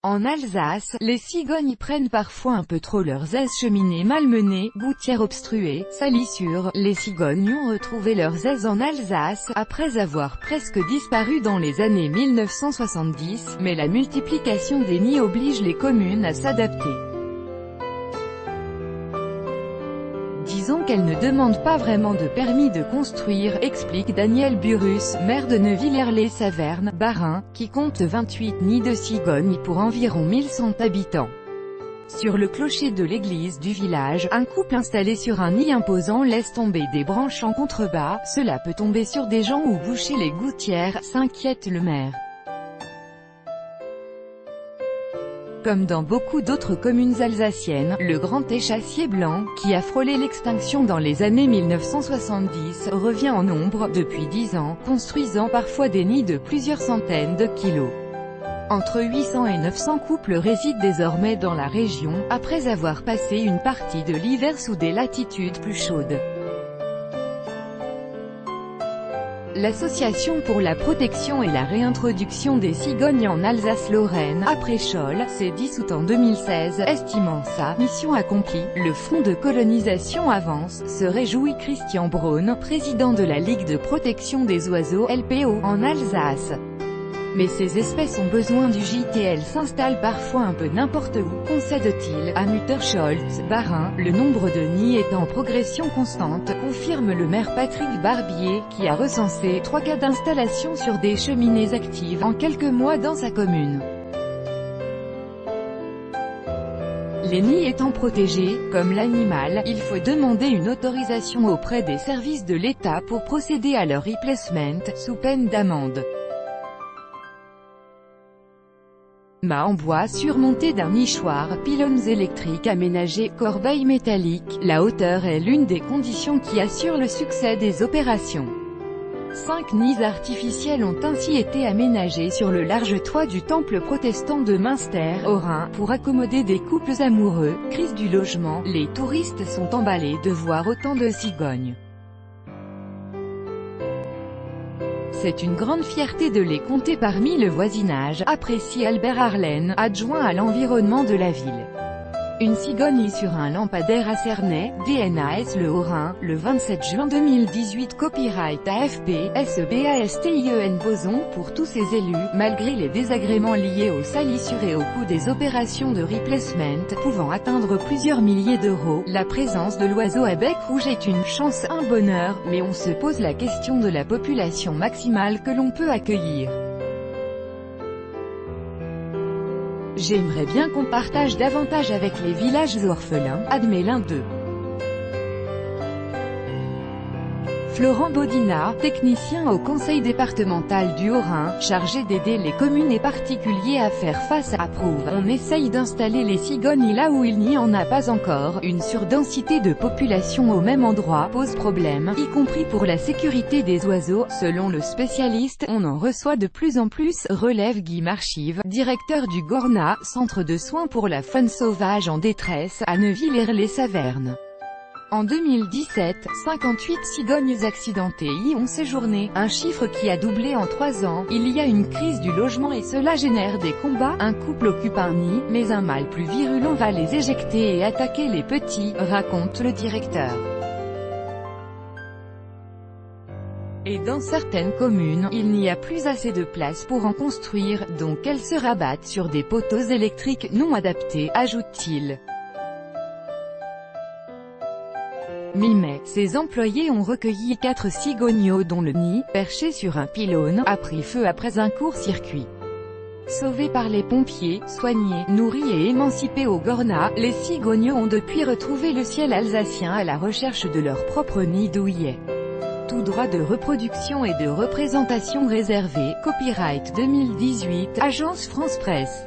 En Alsace, les cigognes prennent parfois un peu trop leurs aises. Cheminées malmenées, gouttières obstruées, salissures, les cigognes ont retrouvé leurs aises en Alsace, après avoir presque disparu dans les années 1970, mais la multiplication des nids oblige les communes à s'adapter. Disons qu'elles ne demandent pas vraiment de permis de construire, explique Daniel Burrus, maire de Neuvillers-les-Savernes, Bas-Rhin, qui compte 28 nids de cigognes pour environ 1100 habitants. Sur le clocher de l'église du village, un couple installé sur un nid imposant laisse tomber des branches en contrebas. Cela peut tomber sur des gens ou boucher les gouttières, s'inquiète le maire. Comme dans beaucoup d'autres communes alsaciennes, le grand échassier blanc, qui a frôlé l'extinction dans les années 1970, revient en nombre, depuis 10 ans, construisant parfois des nids de plusieurs centaines de kilos. Entre 800 et 900 couples résident désormais dans la région, après avoir passé une partie de l'hiver sous des latitudes plus chaudes. L'Association pour la protection et la réintroduction des cigognes en Alsace-Lorraine, après Scholl, s'est dissoute en 2016, estimant sa mission accomplie. Le front de colonisation avance, se réjouit Christian Braun, président de la Ligue de protection des oiseaux, LPO, en Alsace. Mais ces espèces ont besoin du gîte et elles s'installent parfois un peu n'importe où, concède-t-il, à Mutterscholz, Bas-Rhin. Le nombre de nids est en progression constante, confirme le maire Patrick Barbier, qui a recensé 3 cas d'installation sur des cheminées actives en quelques mois dans sa commune. Les nids étant protégés, comme l'animal, il faut demander une autorisation auprès des services de l'État pour procéder à leur replacement, sous peine d'amende. Mât en bois surmonté d'un nichoir, pylônes électriques aménagés, corbeilles métalliques, la hauteur est l'une des conditions qui assurent le succès des opérations. 5 nids artificiels ont ainsi été aménagés sur le large toit du temple protestant de Münster, au Rhin, pour accommoder des couples amoureux. Crise du logement, les touristes sont emballés de voir autant de cigognes. C'est une grande fierté de les compter parmi le voisinage, apprécie Albert Arlen, adjoint à l'environnement de la ville. Une cigogne sur un lampadaire à Cernay, DNAS Le Haut-Rhin, le 27 juin 2018. Copyright AFP, SEBASTIEN Boson. Pour tous ces élus, malgré les désagréments liés aux salissures et au coût des opérations de replacement, pouvant atteindre plusieurs milliers d'euros, la présence de l'oiseau à bec rouge est une chance, un bonheur, mais on se pose la question de la population maximale que l'on peut accueillir. J'aimerais bien qu'on partage davantage avec les villages orphelins, admet l'un d'eux. Florent Bodina, technicien au conseil départemental du Haut-Rhin, chargé d'aider les communes et particuliers à faire face à approuve. On essaye d'installer les cigognes là où il n'y en a pas encore. Une surdensité de population au même endroit pose problème, y compris pour la sécurité des oiseaux. Selon le spécialiste, on en reçoit de plus en plus, relève Guy Marchive, directeur du Gorna, centre de soins pour la faune sauvage en détresse, à Neuvillers-les-Savernes. En 2017, 58 cigognes accidentées y ont séjourné, un chiffre qui a doublé en 3 ans. Il y a une crise du logement et cela génère des combats. Un couple occupe un nid, mais un mâle plus virulent va les éjecter et attaquer les petits, raconte le directeur. Et dans certaines communes, il n'y a plus assez de place pour en construire, donc elles se rabattent sur des poteaux électriques non adaptés, ajoute-t-il. Mi-mai, ses employés ont recueilli 4 cigogneaux dont le nid, perché sur un pylône, a pris feu après un court-circuit. Sauvés par les pompiers, soignés, nourris et émancipés au Gorna, les cigogneaux ont depuis retrouvé le ciel alsacien à la recherche de leur propre nid douillet. Tout droit de reproduction et de représentation réservé, copyright 2018, Agence France Presse.